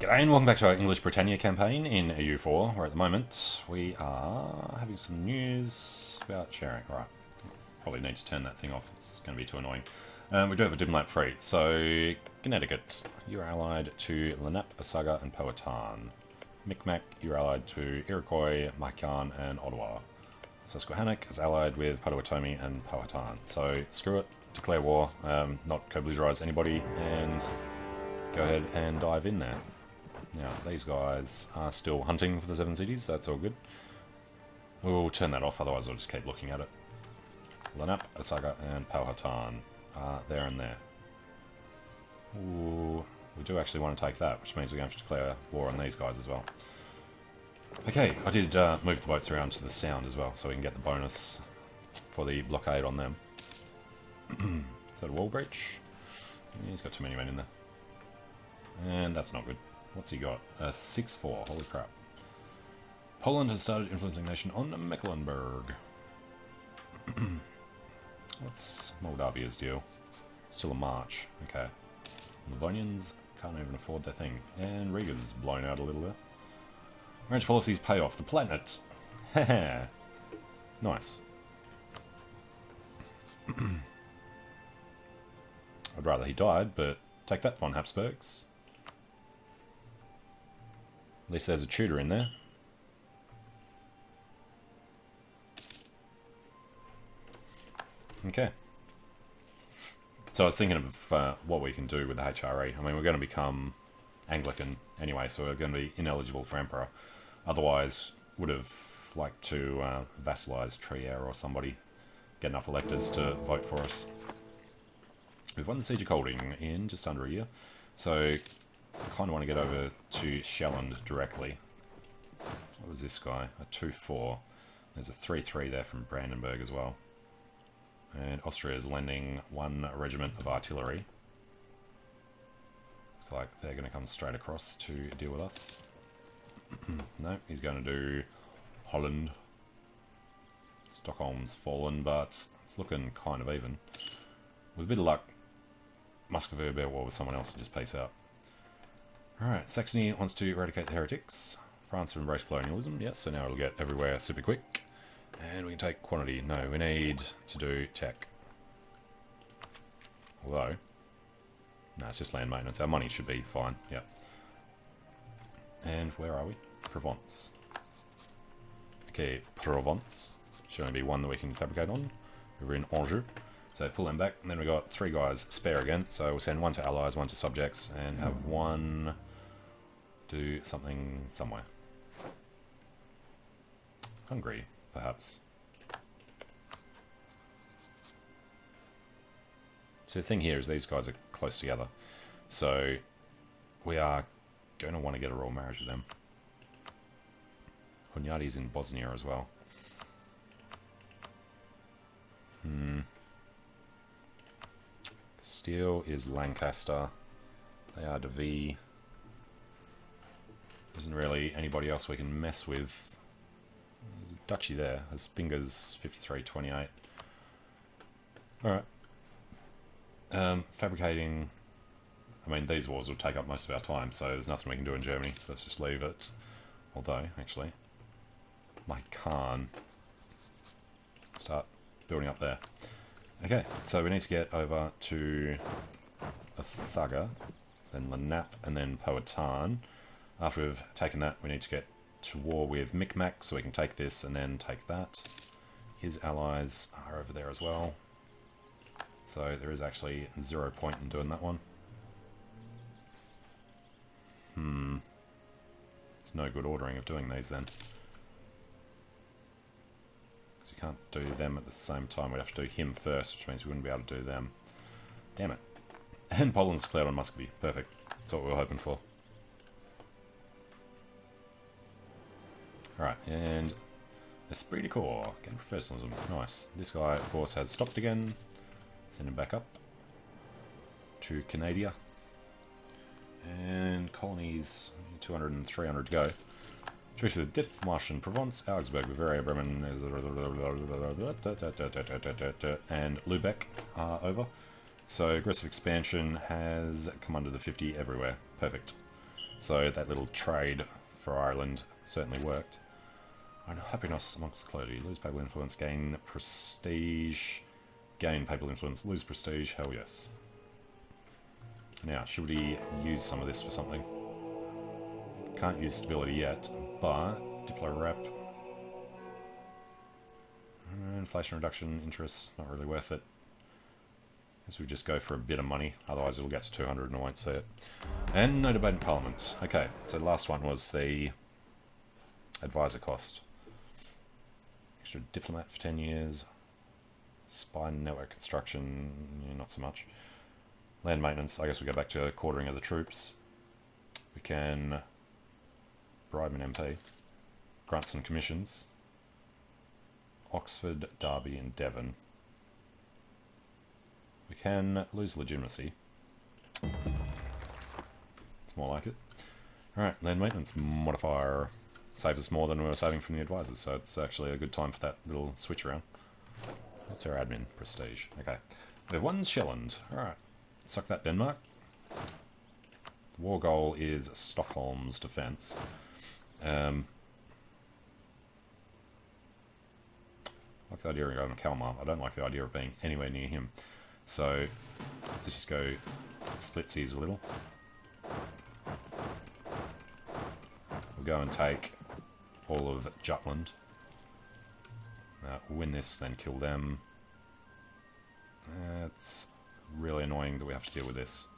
G'day and welcome back to our English Britannia campaign in EU4, where at the moment we are having some news about sharing. Right, probably need to turn that thing off, it's going to be too annoying. We do have a Dimlap fleet, so Connecticut, you're allied to Lenape, Asaga and Powhatan. Micmac, you're allied to Iroquois, Macan and Ottawa. Susquehannock is allied with Potawatomi and Powhatan. So screw it, declare war, not co-belligerize anybody, and go ahead and dive in there. Now, these guys are still hunting for the Seven Cities, that's all good. We'll turn that off, otherwise I'll just keep looking at it. Lenape, Asaga, and Powhatan are there and there. Ooh, we do actually want to take that, which means we're going to have to declare war on these guys as well. Okay, I did move the boats around to the Sound as well, so we can get the bonus for the blockade on them. Is that a wall breach? Yeah, he's got too many men in there. And that's not good. What's he got? A 6-4, holy crap. Poland has started influencing nation on Mecklenburg. What's Moldavia's deal? Still a march, okay. Livonians can't even afford their thing. And Riga's blown out a little bit. Marriage policies pay off. The planet! Haha! Nice. I'd rather he died, but take that, von Habsburgs. At least there's a tutor in there. Okay. So I was thinking of what we can do with the HRE. I mean, we're going to become Anglican anyway, so we're going to be ineligible for Emperor. Otherwise, would have liked to vassalize Trier or somebody, get enough electors to vote for us. We've won the Siege of Colding in just under a year, so I kind of want to get over to Shelland directly. What was this guy? A 2-4. There's a 3-3 there from Brandenburg as well. And Austria is lending 1 regiment of artillery. Looks like they're going to come straight across to deal with us. No, he's going to do Holland. Stockholm's fallen, but it's looking kind of even. With a bit of luck, Muscovy will be at war with someone else and just peace out. Alright, Saxony wants to eradicate the heretics. France will embrace colonialism, yes, so now it'll get everywhere super quick. And we can take quantity. No, we need to do tech. Although, no, it's just land maintenance. Our money should be fine, yeah. And where are we? Provence. Okay, Provence. Should only be 1 that we can fabricate on. We're in Anjou. So pull them back, and then we've got 3 guys spare again. So we'll send 1 to allies, 1 to subjects, and have 1 do something somewhere. Hungary, perhaps. So the thing here is these guys are close together. So we are going to want to get a royal marriage with them. Hunyadi's in Bosnia as well. Steel is Lancaster. They are Devi. Isn't really anybody else we can mess with. There's a duchy there. There's Spinger's 53-28. Alright. Fabricating. I mean, these wars will take up most of our time, so there's nothing we can do in Germany, so let's just leave it. Although, actually, my Khan. Start building up there. Okay, so we need to get over to Asaga, then Lenape, and then Powhatan. After we've taken that, we need to get to war with Micmac, so we can take this and then take that. His allies are over there as well. So there is actually 0 point in doing that one. There's no good ordering of doing these then. You can't do them at the same time. We'd have to do him first, which means we wouldn't be able to do them. Damn it. And Poland's declared on Muscovy. Perfect. That's what we were hoping for. Alright, and Esprit de Corps. Gain professionalism. Nice. This guy, of course, has stopped again. Send him back up to Canada. And colonies, 200 and 300 to go. Treaty with Dithmarsh, Provence, Augsburg, Bavaria, Bremen, and Lubeck are over. So aggressive expansion has come under the 50 everywhere. Perfect. So that little trade for Ireland certainly worked. Unhappiness amongst clergy. Lose papal influence, gain prestige. Gain papal influence, lose prestige. Hell yes. Now, should we use some of this for something? Can't use stability yet, but Diplo rep. Inflation reduction, interest, not really worth it. Guess we just go for a bit of money, otherwise it'll get to 200 and I won't see it. And no debate in Parliament. Okay, so the last one was the advisor cost. Extra diplomat for 10 years. Spy network construction, yeah, not so much. Land maintenance, I guess we go back to quartering of the troops. We can bribe an MP. Grant some commissions. Oxford, Derby and Devon. We can lose legitimacy. It's more like it. Alright, land maintenance modifier saves us more than we were saving from the advisors, so it's actually a good time for that little switch around. What's our admin? Prestige. Okay. We have one Shelland. Alright. Suck that, Denmark. The war goal is Stockholm's defence. I like the idea of going to Kalmar. I don't like the idea of being anywhere near him. So, let's just go split seas a little. We'll go and take all of Jutland. Win this, then kill them. It's really annoying that we have to deal with this.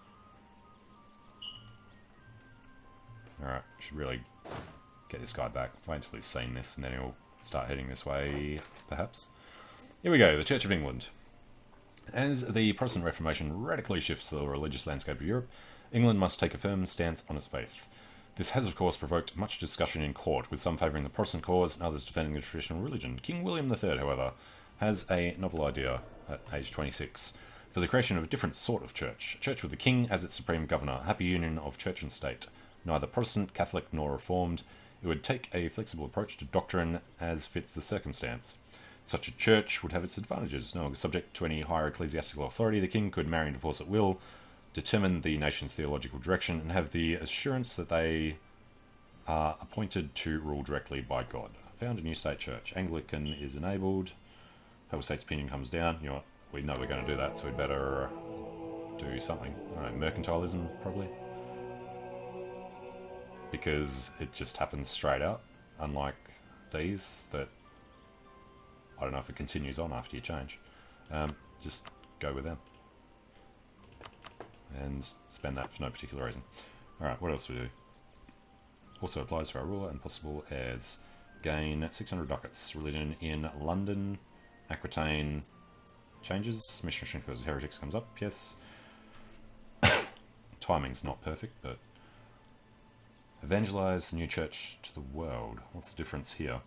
Alright, should really get this guy back. Wait until he's seen this and then he'll start heading this way, perhaps. Here we go, the Church of England. As the Protestant Reformation radically shifts the religious landscape of Europe, England must take a firm stance on its faith. This has, of course, provoked much discussion in court, with some favouring the Protestant cause and others defending the traditional religion. King William III, however, has a novel idea at age 26 for the creation of a different sort of church. A church with the king as its supreme governor, a happy union of church and state. Neither Protestant, Catholic, nor Reformed, it would take a flexible approach to doctrine as fits the circumstance. Such a church would have its advantages. No longer subject to any higher ecclesiastical authority, the king could marry and divorce at will, determine the nation's theological direction, and have the assurance that they are appointed to rule directly by God. Found a new state church. Anglican is enabled. Papal state's opinion comes down. You know what? We know we're going to do that, so we'd better do something. I don't know, mercantilism, probably. Because it just happens straight out, unlike these, that I don't know if it continues on after you change. Just go with them. And spend that for no particular reason. Alright, what else do we do? Also applies to our ruler and possible heirs. Gain 600 ducats. Religion in London. Aquitaine changes. Mission strength versus heretics comes up. Yes. Timing's not perfect, but... Evangelize the new church to the world. What's the difference here?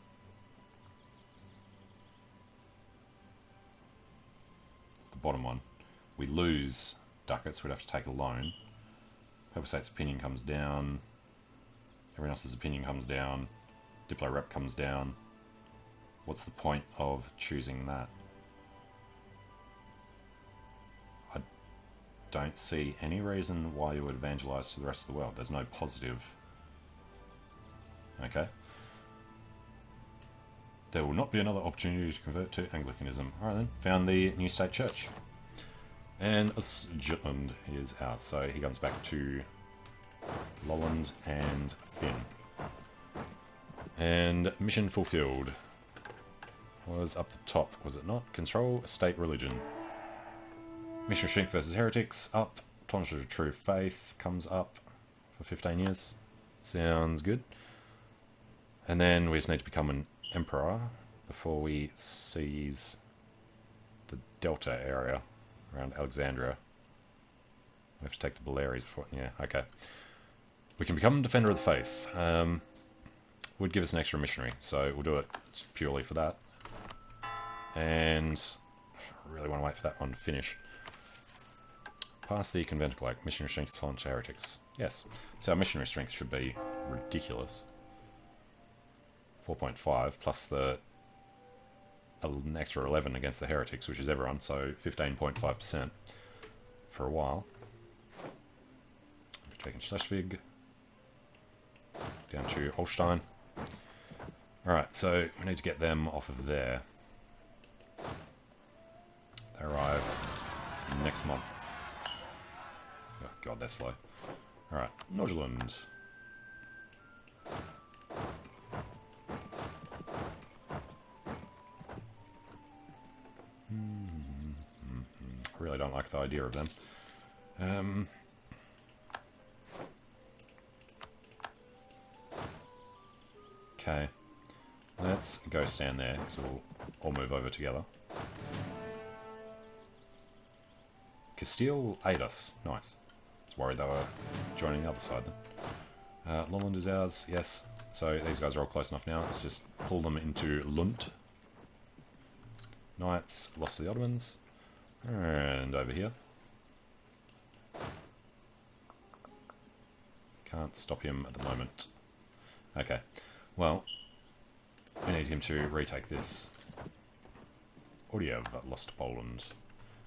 It's the bottom one. We lose ducats, we'd have to take a loan. Papal state's opinion comes down. Everyone else's opinion comes down. Diplo rep comes down. What's the point of choosing that? I don't see any reason why you would evangelize to the rest of the world. There's no positive. Okay. There will not be another opportunity to convert to Anglicanism. Alright then, found the new state church. And Jutland is ours, so he comes back to Lolland and Finn. And mission fulfilled. Was up the top, was it not? Control state religion. Mission strength versus heretics, up. Tolerance of true faith comes up for 15 years. Sounds good. And then we just need to become an emperor before we seize the Delta area around Alexandria. We have to take the Baleares before... Yeah, okay. We can become Defender of the Faith. Would give us an extra missionary, so we'll do it just purely for that. And I really want to wait for that one to finish. Pass the conventicle act. Missionary strength to tolerance to heretics. Yes. So our missionary strength should be ridiculous. 4.5 plus an extra 11 against the heretics, which is everyone, so 15.5% for a while. We're taking Schleswig. down to Holstein. Alright, so we need to get them off of there. They arrive next month. Oh god, they're slow. Alright, Nogeland. I really don't like the idea of them. Okay. Let's go stand there, so we'll all move over together. Castile ate us. Nice. I was worried they were joining the other side then. Lolland is ours, yes. So these guys are all close enough now. Let's just pull them into Lund. Knights lost to the Ottomans. And over here. Can't stop him at the moment. Okay. Well, we need him to retake this. Oriev lost to Poland.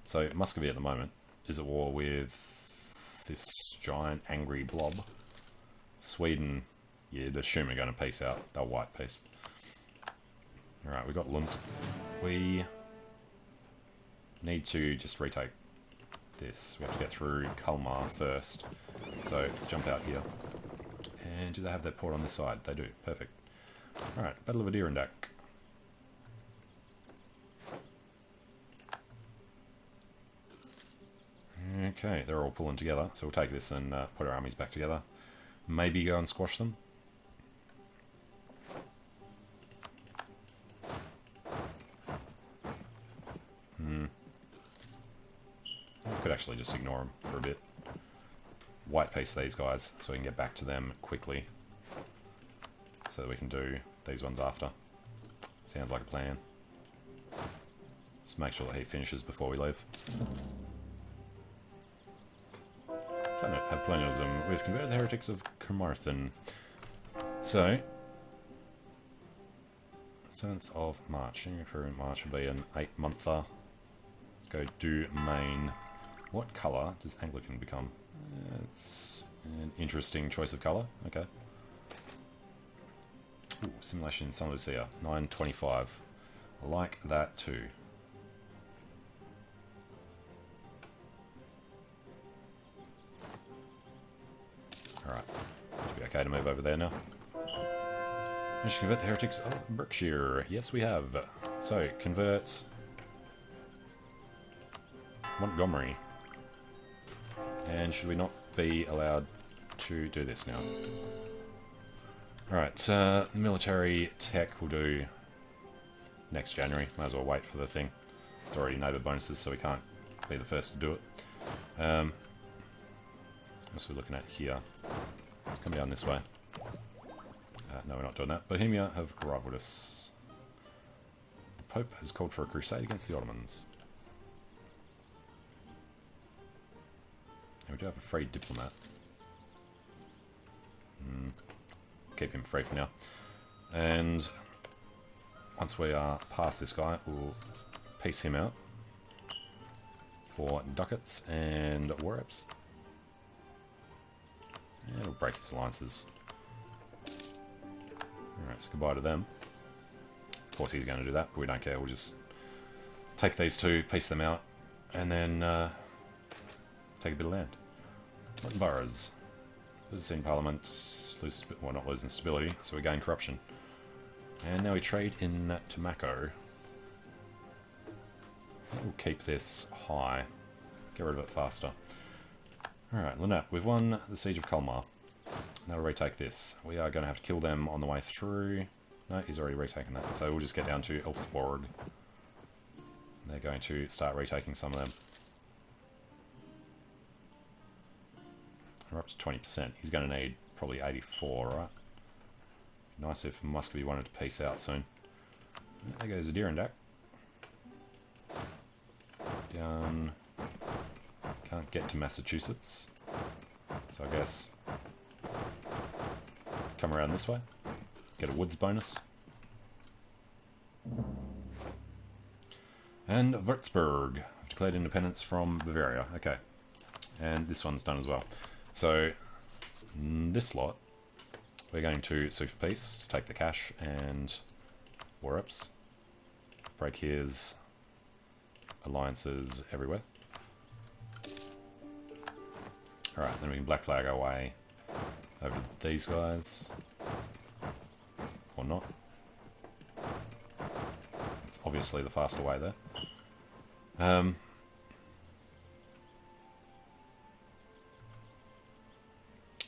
So Muscovy at the moment is at war with this giant angry blob. Sweden, you'd assume are going to peace out. They'll white peace. Alright, we got Lund. We need to just retake this. We have to get through Kalmar first. So let's jump out here. And do they have their port on this side? They do. Perfect. Alright, Battle of Adirondack. Okay, they're all pulling together, so we'll take this and put our armies back together. Maybe go and squash them. I could actually just ignore them for a bit. White piece these guys, so we can get back to them quickly. So that we can do these ones after. Sounds like a plan. Just make sure that he finishes before we leave. Have Platonism. We've converted the heretics of Carmarthen. So, 7th of March. March will be an 8-monther. Let's go do Maine. What colour does Anglican become? It's an interesting choice of colour. Okay. Ooh, simulation San Lucia. 925. I like that too. Alright. Should be okay to move over there now. We should convert the heretics of Berkshire. Yes, we have. So, convert Montgomery. And should we not be allowed to do this now? Alright, military tech we'll do next January. Might as well wait for the thing. It's already neighbour bonuses, so we can't be the first to do it. What are we looking at here? Let's come down this way. No, we're not doing that. Bohemia have arrived with us. The Pope has called for a crusade against the Ottomans. We do have a free diplomat. Keep him free for now. And once we are past this guy, we'll peace him out for ducats and warabs. And we'll break his alliances. Alright, so goodbye to them. Of course he's going to do that, but we don't care. We'll just take these two, piece them out, and then take a bit of land. Rotten boroughs. Loses in Parliament, lose, well, not losing stability, so we gain corruption. And now we trade in tobacco. We'll keep this high. Get rid of it faster. Alright, Lynette, we've won the Siege of Colmar. Now we'll retake this. We are going to have to kill them on the way through. No, he's already retaken that. So we'll just get down to Elfsborg. They're going to start retaking some of them. We're up to 20%. He's going to need probably 84, right? Nice if Muscovy wanted to peace out soon. There goes Adirondack. Down. Can't get to Massachusetts. So I guess come around this way. Get a woods bonus. And Würzburg. I've declared independence from Bavaria. Okay. And this one's done as well. So, this lot we're going to sue for peace, to take the cash and war reps. Break his alliances everywhere. Alright, then we can black flag our way over to these guys. Or not. It's obviously the faster way there.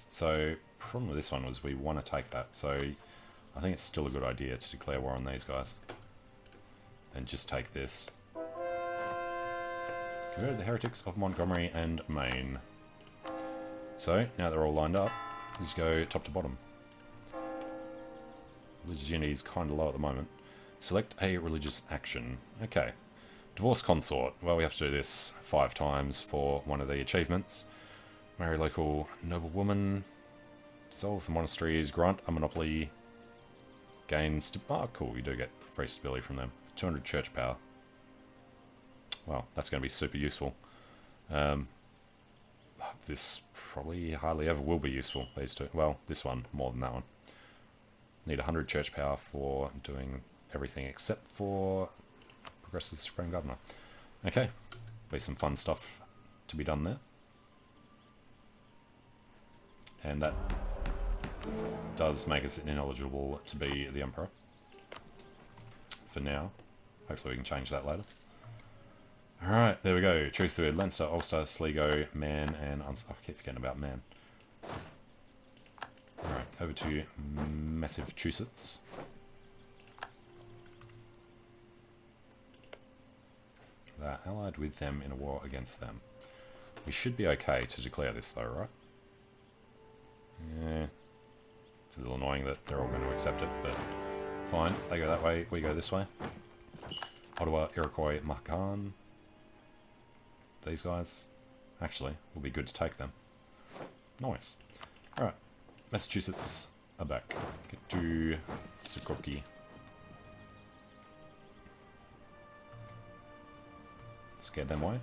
So, problem with this one was we want to take that, so I think it's still a good idea to declare war on these guys. And just take this. Converted the heretics of Montgomery and Maine. So, now they're all lined up, let's go top to bottom. Religiosity is kind of low at the moment. Select a religious action. Okay. Divorce consort. Well, we have to do this 5 times for one of the achievements. Marry local noblewoman. Dissolve the monasteries. Grant a monopoly. Gains... Oh, cool. We do get free stability from them. 200 church power. Well, that's going to be super useful. This probably hardly ever will be useful, these two. Well, this one more than that one. Need 100 church power for doing everything except for Progressive Supreme Governor. Okay, be some fun stuff to be done there. And that does make us ineligible to be the Emperor. For now. Hopefully we can change that later. Alright, there we go. Truthwood, Leinster, Ulster, Sligo, Man, and... I keep forgetting about Man. Alright, over to Massachusetts. They're allied with them in a war against them. We should be okay to declare this though, right? Yeah. It's a little annoying that they're all going to accept it, but fine. They go that way, we go this way. Ottawa, Iroquois, Macan. These guys. Actually, will be good to take them. Nice. Alright. Massachusetts are back. Get to Sukoki. Let's get them away.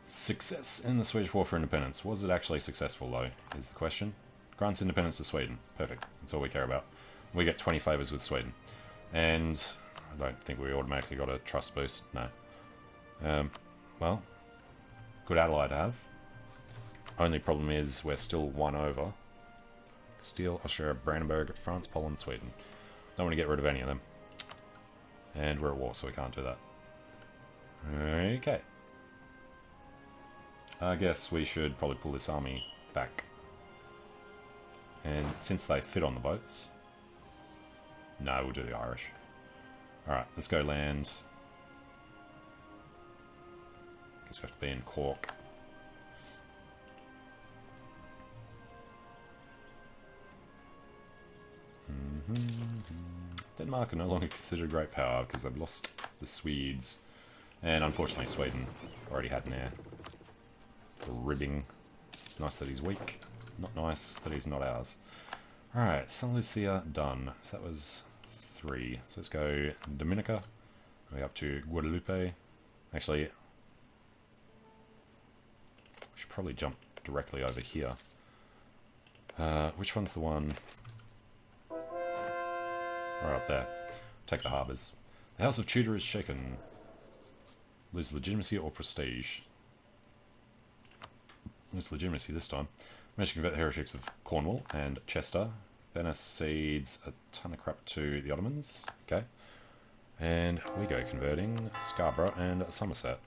Success in the Swedish War for Independence. Was it actually successful, though, is the question. Grants independence to Sweden. Perfect. That's all we care about. We get 20 favours with Sweden. And I don't think we automatically got a trust boost. No. Well, good ally to have. Only problem is we're still 1 over. Castile, Austria, Brandenburg, France, Poland, Sweden. Don't want to get rid of any of them. And we're at war, so we can't do that. Okay. I guess we should probably pull this army back. And since they fit on the boats... No, we'll do the Irish. Alright, let's go land. Guess we have to be in Cork. Denmark are no longer considered a great power because they've lost the Swedes. And unfortunately Sweden already had an heir. The ribbing. Nice that he's weak. Not nice that he's not ours. Alright, San Lucia done. So that was 3. So let's go Dominica. Way up to Guadalupe. Actually, we should probably jump directly over here. Which one's the one? Right up there. Take the harbours. The House of Tudor is shaken. Lose legitimacy or prestige? Lose legitimacy this time. Managed to convert the heretics of Cornwall and Chester. Venice cedes a ton of crap to the Ottomans. Okay. And we go converting Scarborough and Somerset.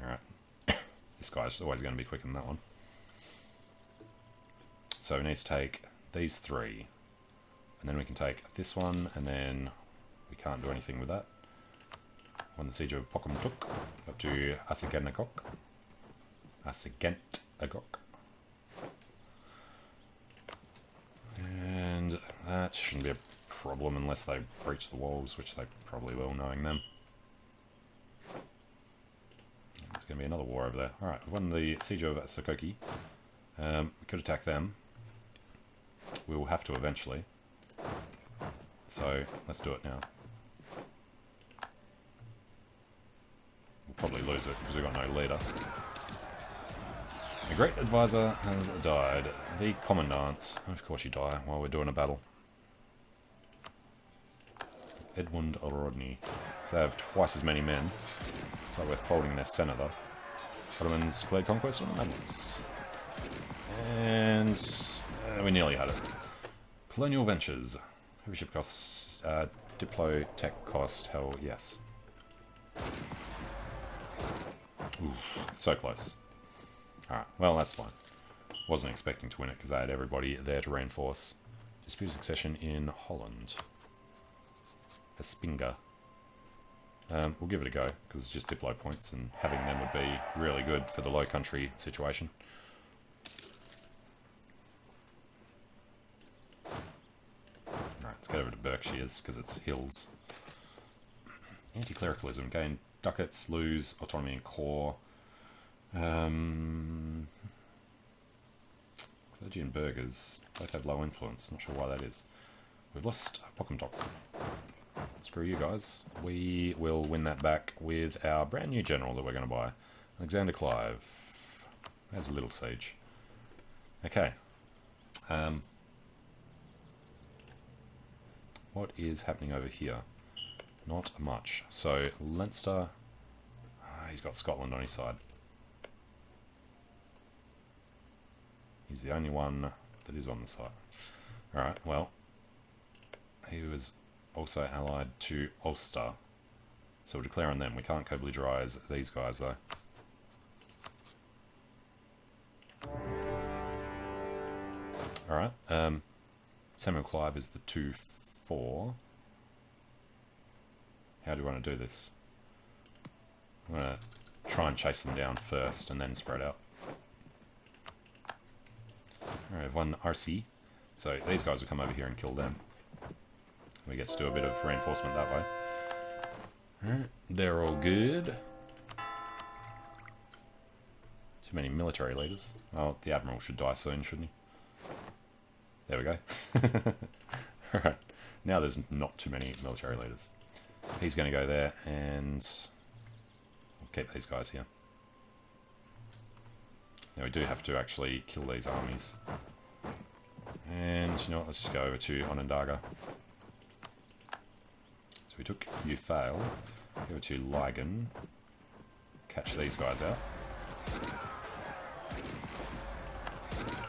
Alright. This guy's always going to be quicker than that one. So we need to take these 3. And then we can take this one, and then we can't do anything with that. Won the siege of Pocumtuck, up to Assaghagnock. And that shouldn't be a problem unless they breach the walls, which they probably will, knowing them. There's going to be another war over there. Alright, we've won the siege of Sokoki. We could attack them. We will have to eventually. So, let's do it now. We'll probably lose it because we've got no leader. The great advisor has died. The commandant. Of course you die while we're doing a battle. Edmund Rodney. So they have twice as many men. So we're folding their senator. Ottomans declared conquest on the Madness. And we nearly had it. Colonial ventures. Heavy ship costs. Diplo tech cost. Hell yes. Ooh, so close. Alright, well that's fine. Wasn't expecting to win it because I had everybody there to reinforce. Dispute succession in Holland. Espinga. We'll give it a go because it's just Diplo points and having them would be really good for the low country situation. Alright, let's get over to Berkshires because it's hills. Anti-clericalism. Gain ducats, lose autonomy and core. Clergy and burghers both have low influence. Not sure why that is. We've lost Pokumtok. Screw you guys. We will win that back with our brand new general that we're going to buy. Alexander Clive. There's a little siege. Okay. What is happening over here? Not much. So, Leinster... he's got Scotland on his side. He's the only one that is on the side. Alright, well... he was also allied to Ulster. So we'll declare on them. We can't co-belligerize these guys, though. Alright, Samuel Clive is the 2-4. How do you want to do this? I'm going to try and chase them down first and then spread out. Alright, I've won RC. So these guys will come over here and kill them. We get to do a bit of reinforcement that way. Alright, they're all good. Too many military leaders. Oh, the Admiral should die soon, shouldn't he? There we go. Alright, now there's not too many military leaders. He's going to go there and we'll keep these guys here. Now we do have to actually kill these armies. And you know what, let's just go over to Onondaga. So we took EUIV, go to Ligon, catch these guys out.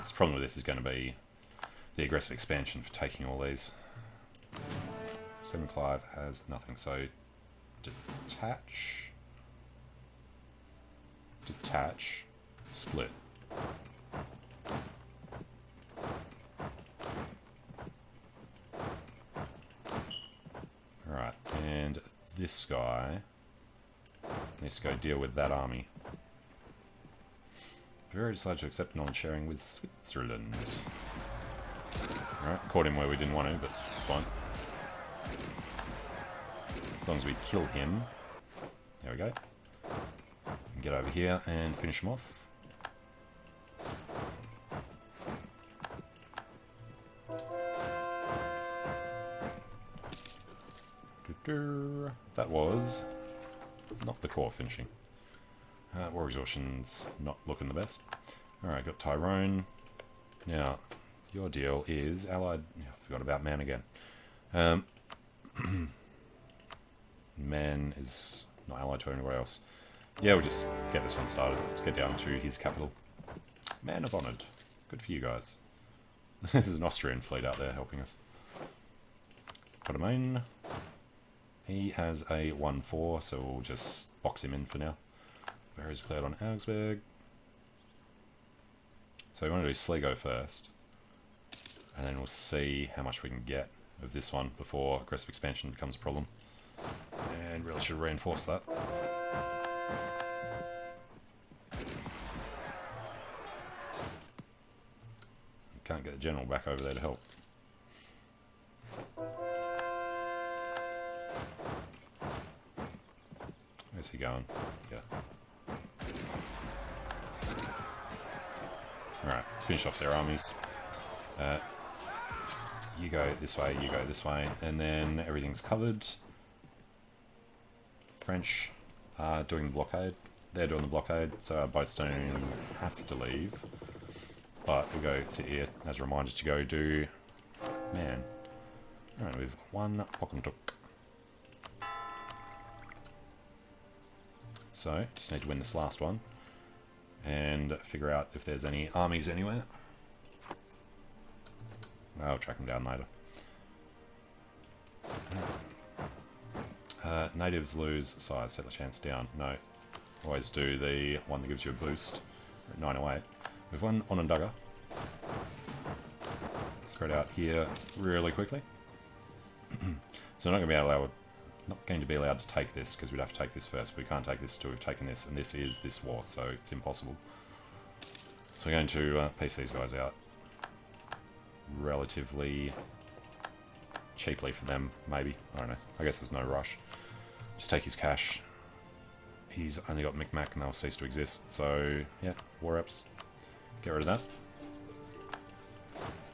The problem with this is going to be the aggressive expansion for taking all these. 7 Clive has nothing, so detach, split. Alright, and this guy needs to go deal with that army. Very decided to accept knowledge-sharing with Switzerland. Alright, caught him where we didn't want to, but it's fine. As long as we kill him. There we go. And get over here and finish him off. That was not the core finishing. War exhaustion's not looking the best. Alright, got Tyrone. Now, your deal is allied... I forgot about Man again. Man is not allied to anywhere else. Yeah, we'll just get this one started. Let's get down to his capital. Man of Honoured. Good for you guys. There's an Austrian fleet out there helping us. Ottoman. He has a 1-4, so we'll just box him in for now. Where is declared on Augsburg. So we want to do Sligo first. And then we'll see how much we can get of this one before aggressive expansion becomes a problem. And really should reinforce that. Can't get the general back over there to help. Where's he going? Yeah. Alright, finish off their armies. You go this way, you go this way, and then everything's covered. French are doing the blockade. they're doing the blockade, so our boats don't have to leave. But we'll go sit here as a reminder to go do man. Alright, we've one Pokumtuk. So, just need to win this last one. And figure out if there's any armies anywhere. I'll track them down later. Natives lose size, set the chance down. No. Always do the one that gives you a boost. 908. We've won Onondaga. Spread out here really quickly. So we're not going to be allowed to take this, because we'd have to take this first. We can't take this until we've taken this, and this is this war, so it's impossible. So we're going to piece these guys out relatively cheaply for them, maybe. I don't know. I guess there's no rush. Just take his cash. He's only got Micmac and they'll cease to exist, so yeah, war reps. Get rid of that.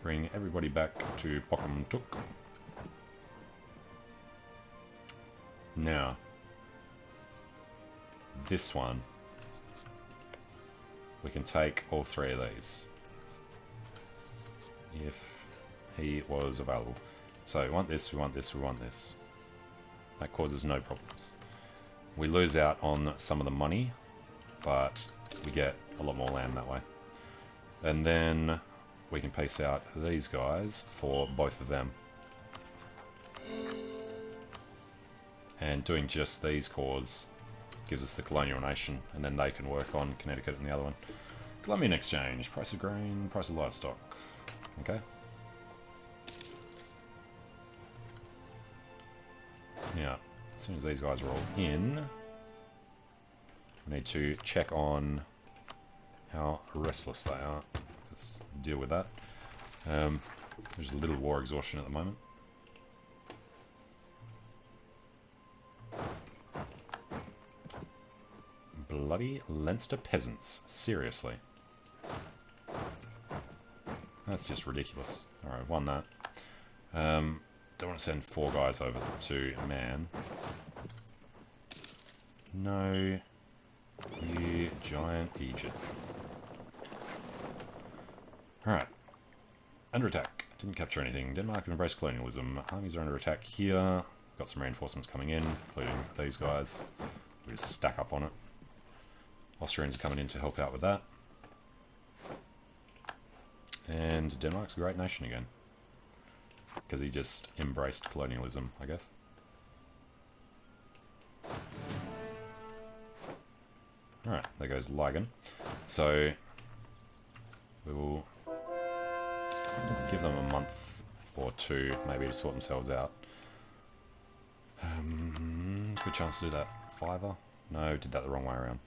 Bring everybody back to Pokumtuk. Now, this one, we can take all three of these if he was available. So we want this, we want this, we want this. That causes no problems. We lose out on some of the money, but we get a lot more land that way. And then we can piece out these guys for both of them. And doing just these cores gives us the colonial nation, and then they can work on Connecticut and the other one. Columbian exchange, price of grain, price of livestock. Okay. Now, as soon as these guys are all in, we need to check on how restless they are. Let's deal with that. There's a little war exhaustion at the moment. Bloody Leinster peasants. Seriously. That's just ridiculous. Alright, I've won that. Don't want to send 4 guys over to man. No. You giant Egypt. Alright. Under attack. Didn't capture anything. Denmark embraced colonialism. Armies are under attack here. Got some reinforcements coming in, including these guys. We just stack up on it. Austrians are coming in to help out with that. And Denmark's a great nation again. Because he just embraced colonialism, I guess. Alright, there goes Ligon. So, we will give them a month or two, maybe, to sort themselves out. Good chance to do that. 5er? No, did that the wrong way around.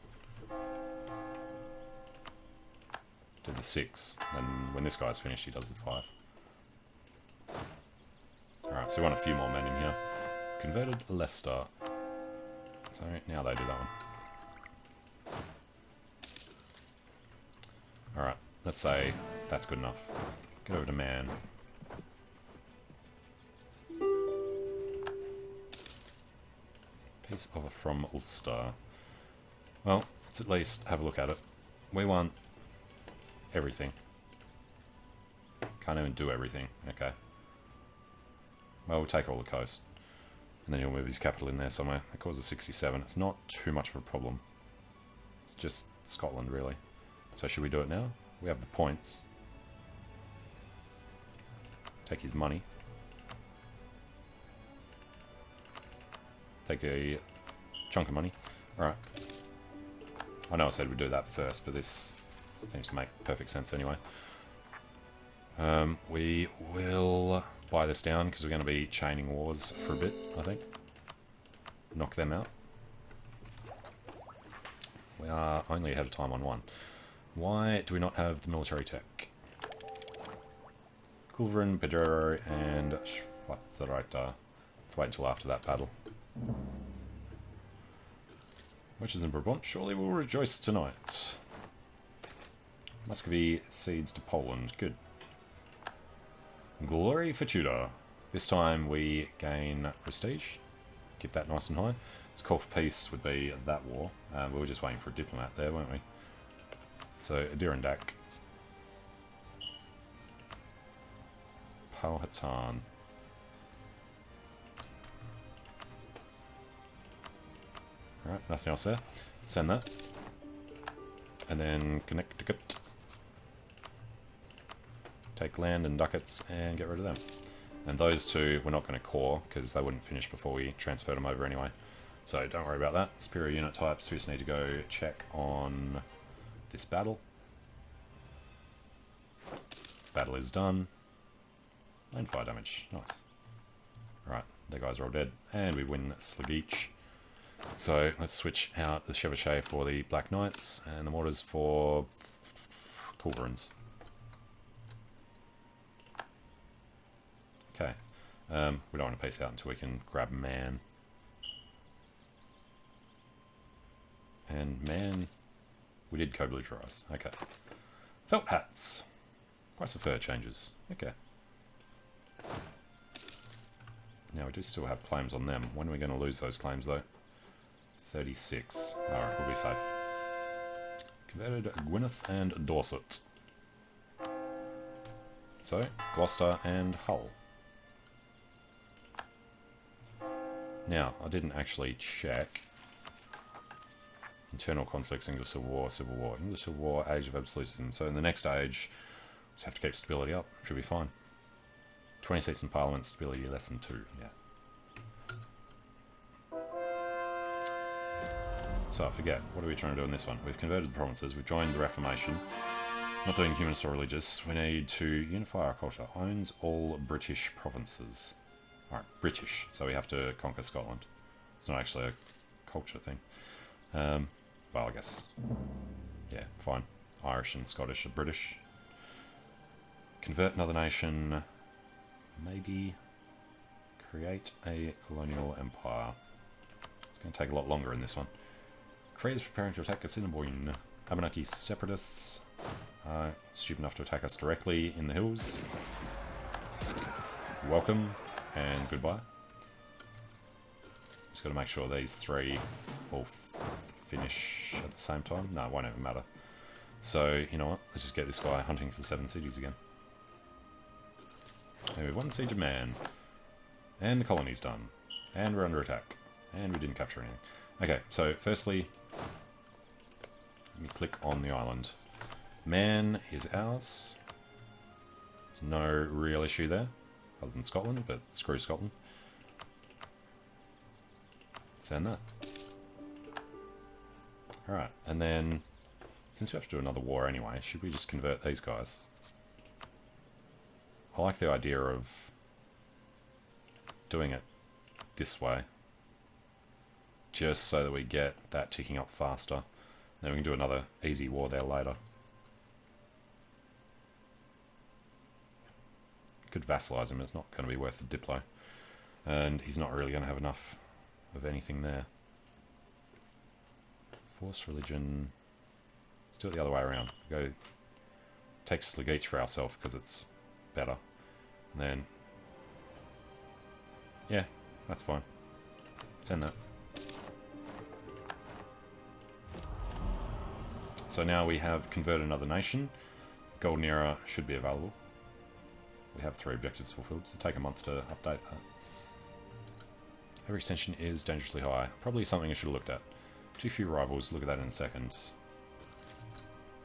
Did the 6. Then when this guy's finished, he does the 5. Alright, so we want a few more men in here. Converted Leicester. So now they do that one. Alright, let's say that's good enough. Get over to man. Peace offer from Ulster. Well, let's at least have a look at it. We want everything. Can't even do everything. Okay. Well, we'll take all the coast. And then he'll move his capital in there somewhere. That causes 67. It's not too much of a problem. It's just Scotland, really. So should we do it now? We have the points. Take his money. Take a chunk of money. Alright. I know I said we'd do that first, but this seems to make perfect sense anyway. We will buy this down because we're going to be chaining wars for a bit, I think. Knock them out. We are only ahead of time on one. Why do we not have the military tech? Culverin, Pedrero, and Schwarzreiter. Let's wait until after that battle. Witches in Brabant surely will rejoice tonight. Muscovy cedes to Poland. Good. Glory for Tudor. This time we gain prestige. Keep that nice and high. So call for peace would be that war. We were just waiting for a diplomat there, weren't we? So Adirondack. Powhatan. Alright, nothing else there. Send that. And then Connecticut. Take land and ducats and get rid of them. And those two we're not going to core because they wouldn't finish before we transferred them over anyway. So don't worry about that. Superior unit types, we just need to go check on this battle. Battle is done. And fire damage. Nice. Right, the guys are all dead. And we win Slagich. So let's switch out the Chevauchée for the Black Knights and the Mortars for Culverins. Okay. We don't want to pace out until we can grab Man. And Man, we did co-blue-rise. Okay. Felt hats. Price of fur changes. Okay. Now we do still have claims on them. When are we going to lose those claims though? 36. Alright, we'll be safe. Converted Gwyneth and Dorset. So, Gloucester and Hull. Now, I didn't actually check. Internal conflicts, English Civil War, Civil War. English Civil War, Age of Absolutism. So in the next age, just have to keep stability up. Should be fine. 20 seats in Parliament, stability less than 2. Yeah. So I forget, what are we trying to do in this one? We've converted the provinces, we've joined the Reformation. Not doing humanist or religious. We need to unify our culture. Owns all British provinces. Alright, British. So we have to conquer Scotland. It's not actually a culture thing. Well, I guess. Yeah, fine. Irish and Scottish are British. Convert another nation. Maybe create a colonial empire. It's going to take a lot longer in this one. Crusade is preparing to attack Assiniboine. Abenaki separatists are stupid enough to attack us directly in the hills. Welcome and goodbye. Just got to make sure these three all finish at the same time. No, it won't even matter. So, you know what? Let's just get this guy hunting for the 7 cities again. And we've won Siege of Man. And the colony's done. And we're under attack. And we didn't capture anything. Okay, so firstly, let me click on the island. Man is ours. There's no real issue there, other than Scotland, but screw Scotland. Send that. Alright, and then, since we have to do another war anyway, should we just convert these guys? I like the idea of doing it this way. Just so that we get that ticking up faster. Then we can do another easy war there later. Could vassalize him, it's not going to be worth the Diplo. And he's not really going to have enough of anything there. Force religion. Let's do it the other way around. Go take Slagich for ourselves because it's better. And then, yeah, that's fine. Send that. So now we have converted another nation. Golden Era should be available. We have 3 objectives fulfilled, so take a month to update that. Every extension is dangerously high. Probably something I should have looked at. Too few rivals, look at that in a second.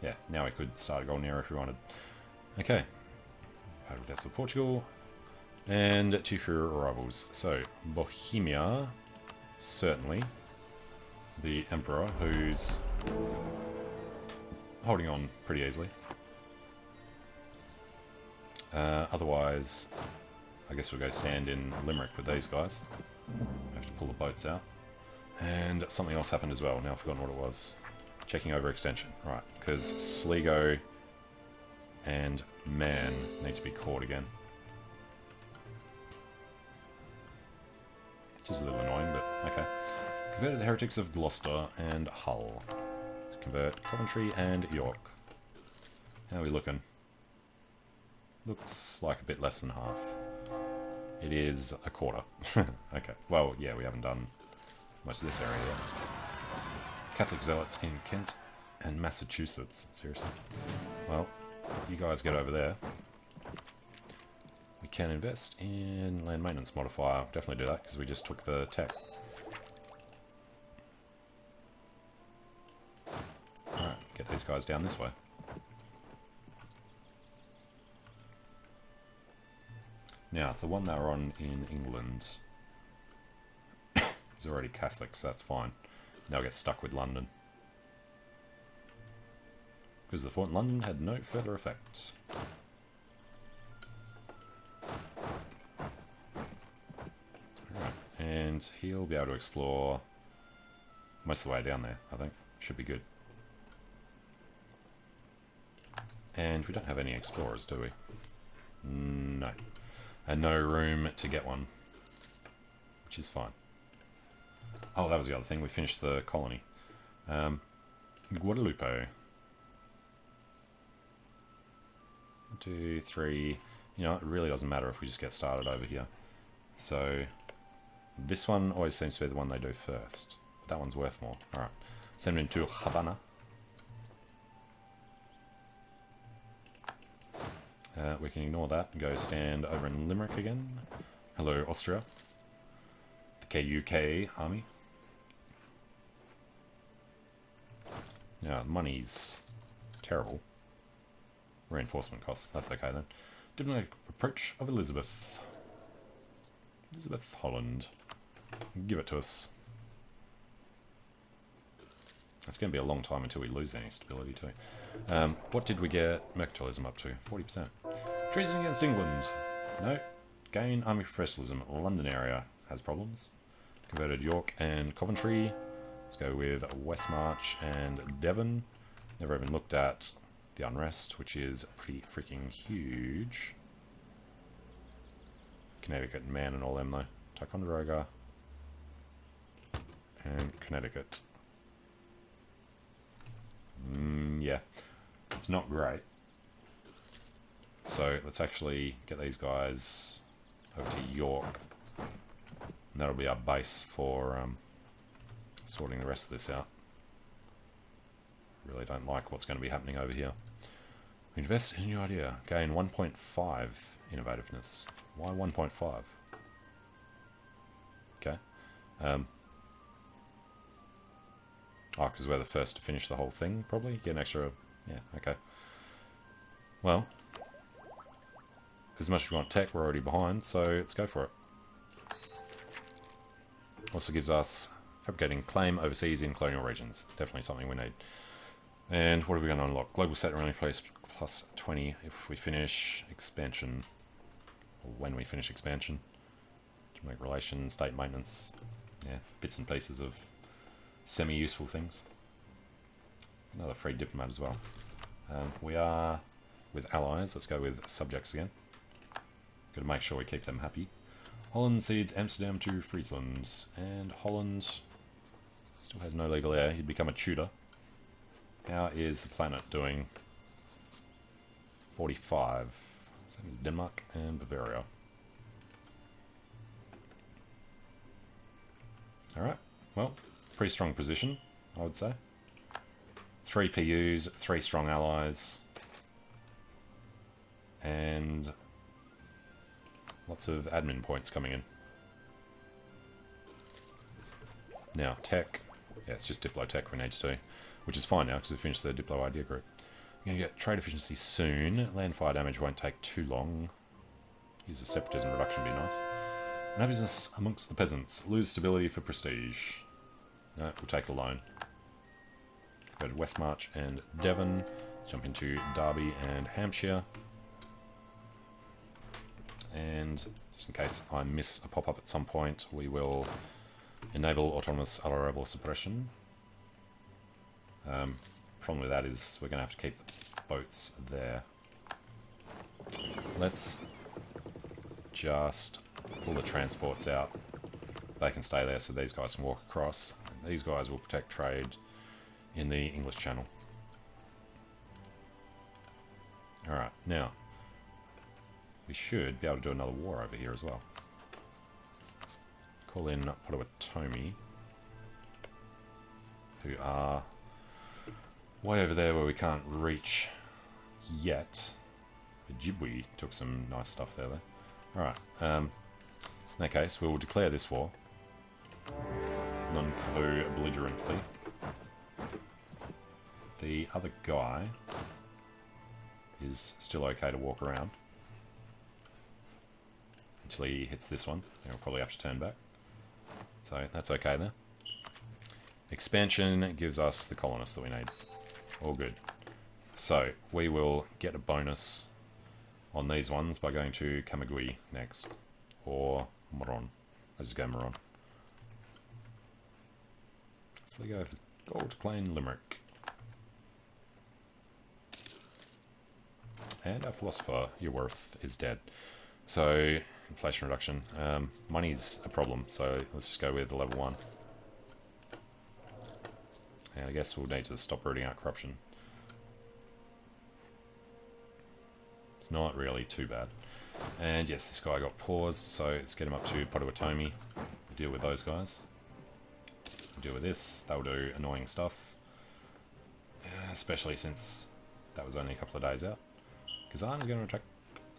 Yeah, now we could start a Golden Era if we wanted. Okay. Battle Deaths of Portugal. And too few rivals. So, Bohemia, certainly. The Emperor, who's holding on pretty easily. Otherwise, I guess we'll go stand in Limerick with these guys. We have to pull the boats out. And something else happened as well. Now I've forgotten what it was. Checking over extension. Right, because Sligo and Man need to be caught again. Which is a little annoying, but okay. Converted the heretics of Gloucester and Hull. Let's convert Coventry and York. How are we looking? Looks like a bit less than half. It is a quarter. Okay. Well, yeah, we haven't done most of this area there. Catholic zealots in Kent and Massachusetts. Seriously. Well, you guys get over there. We can invest in land maintenance modifier. Definitely do that, because we just took the tech. Alright, get these guys down this way. Now, the one they were on in England is already Catholic, so that's fine. Now I'll get stuck with London. Because the fort in London had no further effects. Alright, and he'll be able to explore most of the way down there, I think. Should be good. And we don't have any explorers, do we? No. And no room to get one. Which is fine. Oh, that was the other thing. We finished the colony. Guadalupe. 1, 2, 3. You know, it really doesn't matter if we just get started over here. So, this one always seems to be the one they do first. But that one's worth more. Alright. Send them into Havana. We can ignore that and go stand over in Limerick again. Hello, Austria. The KUK army. Yeah, money's terrible. Reinforcement costs, that's okay then. Diplomatic approach of Elizabeth. Elizabeth Holland. Give it to us. It's going to be a long time until we lose any stability too. What did we get mercantilism up to? 40%. Treason against England. No. Gain army professionalism. London area has problems. Converted York and Coventry. Let's go with Westmarch and Devon. Never even looked at the unrest, which is pretty freaking huge. Connecticut and Man and all them though. Ticonderoga. And Connecticut. Yeah, it's not great. So let's actually get these guys over to York. And that'll be our base for sorting the rest of this out. Really don't like what's going to be happening over here. Invest in a new idea. Gain 1.5 innovativeness. Why 1.5? Okay. Oh, because we're the first to finish the whole thing, probably? Get an extra... Yeah, okay. Well, as much as we want tech, we're already behind, so let's go for it. Also gives us fabricating claim overseas in colonial regions. Definitely something we need. And what are we going to unlock? Global set only place plus 20 if we finish expansion. Or when we finish expansion. Diplomatic relations, state maintenance. Yeah, bits and pieces of semi-useful things. Another free diplomat as well. We are with allies. Let's go with subjects again. Got to make sure we keep them happy. Holland cedes Amsterdam to Friesland. And Holland still has no legal heir. He'd become a Tudor. How is the planet doing? 45. Same as Denmark and Bavaria. Alright, well, pretty strong position, I would say. 3 PUs, 3 strong allies. And lots of admin points coming in. Now, tech. Yeah, it's just Diplo tech we need to do. Which is fine now, because we finished the Diplo idea group. We're going to get trade efficiency soon. Land fire damage won't take too long. Use a separatism reduction would be nice. No business amongst the peasants. Lose stability for prestige. No, we'll take a loan. Go to Westmarch and Devon. Jump into Derby and Hampshire. And just in case I miss a pop-up at some point, we will enable autonomous arable suppression. Problem with that is we're going to have to keep boats there. Let's just pull the transports out. They can stay there so these guys can walk across. And these guys will protect trade in the English Channel. Alright, now we should be able to do another war over here as well. Call in Potawatomi. who are way over there where we can't reach yet. Ojibwe took some nice stuff there, though. Alright, in that case, we will declare this war. Non-belligerently. The other guy is still okay to walk around. Until he hits this one. Then we'll probably have to turn back. So, that's okay there. Expansion gives us the colonists that we need. All good. So, we will get a bonus on these ones by going to Kamagui next. Or Moron. Let's just go Moron. So they go for Gold Plain Limerick. And our philosopher, your worth, is dead. So, inflation reduction. Money's a problem, so let's just go with the level 1. And I guess we'll need to stop rooting out corruption. It's not really too bad. And yes, this guy got paused, so let's get him up to Potawatomi. Deal with those guys. Deal with this. They'll do annoying stuff. Especially since that was only a couple of days out. Because I'm going to attack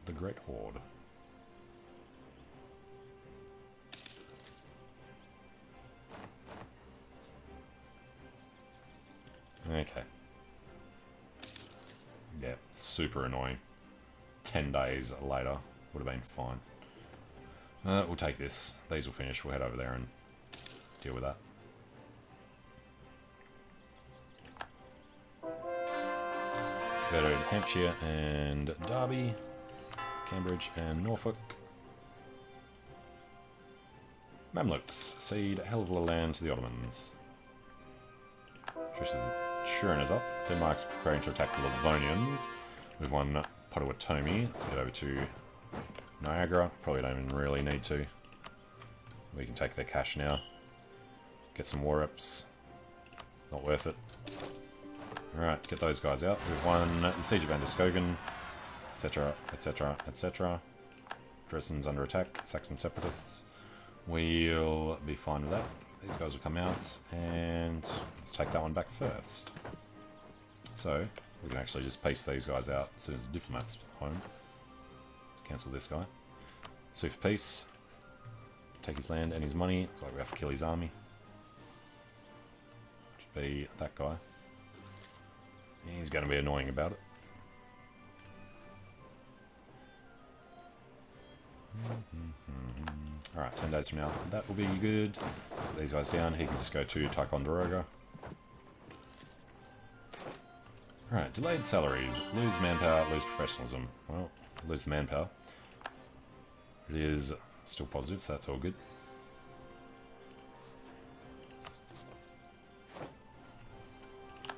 the Great Horde. Okay. Yeah, super annoying. 10 days later would have been fine. We'll take this. These will finish. We'll head over there and deal with that. Go to Hampshire and Derby, Cambridge and Norfolk. Mamluks cede a hell of a lot of land to the Ottomans. Turin is up. Denmark's preparing to attack the Livonians. We've won Potawatomi. Let's get over to Niagara. Probably don't even really need to. We can take their cash now. Get some war reps. Not worth it. Alright, get those guys out. We've won the Siege of Androscoggin, etc., etc., etc. Dresden's under attack. Saxon separatists. We'll be fine with that. These guys will come out and take that one back first. So, we can actually just paste these guys out as soon as the diplomat's home. Let's cancel this guy. Sue for peace. Take his land and his money. Looks like we have to kill his army. Should be that guy. He's going to be annoying about it. Alright, 10 days from now. That will be good. Let's get these guys down. He can just go to Ticonderoga. Alright, delayed salaries. Lose manpower, lose professionalism. Well, lose the manpower. It is still positive, so that's all good.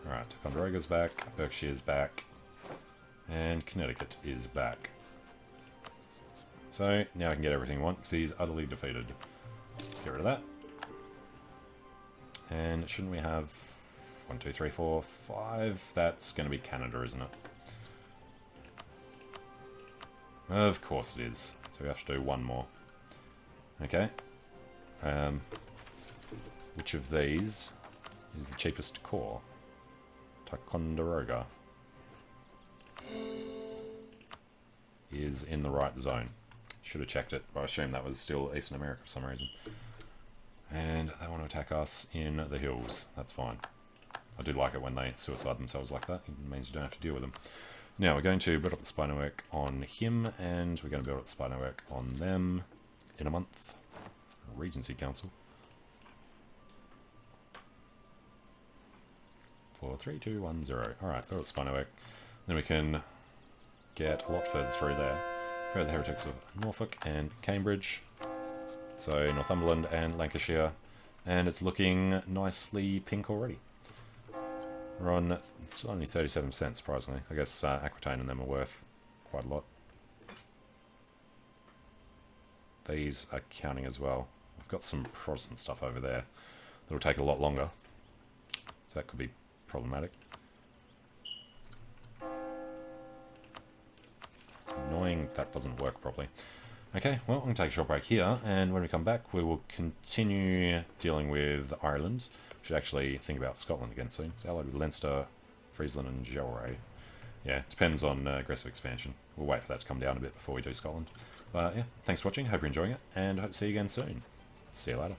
Alright, Ticonderoga's back, Berkshire's back, and Connecticut is back. So, now I can get everything I want, because he's utterly defeated. Get rid of that. And shouldn't we have 1, 2, 3, 4, 5? That's going to be Canada, isn't it? Of course it is. So we have to do one more. Okay. Which of these is the cheapest core? Ticonderoga is in the right zone. Should have checked it, but I assume that was still Eastern America for some reason. And they want to attack us in the hills. That's fine. I do like it when they suicide themselves like that. It means you don't have to deal with them. Now we're going to build up the spy network on him, and we're going to build up the spy network on them in a month. Regency Council. 4, 3, 2, 1, 0. Alright, build up the spy network. Then we can get a lot further through there. Further heretics of Norfolk and Cambridge. So Northumberland and Lancashire. And it's looking nicely pink already. We're on, it's only 37%, surprisingly. I guess Aquitaine and them are worth quite a lot. These are counting as well. We've got some Protestant stuff over there that'll take a lot longer. So that could be problematic. It's annoying that doesn't work properly. Okay, well, I'm going to take a short break here, and when we come back, we will continue dealing with Ireland. We should actually think about Scotland again soon. It's allied with Leinster, Friesland, and Gelray. Yeah, depends on aggressive expansion. We'll wait for that to come down a bit before we do Scotland. But yeah, thanks for watching, hope you're enjoying it, and hope to see you again soon. See you later.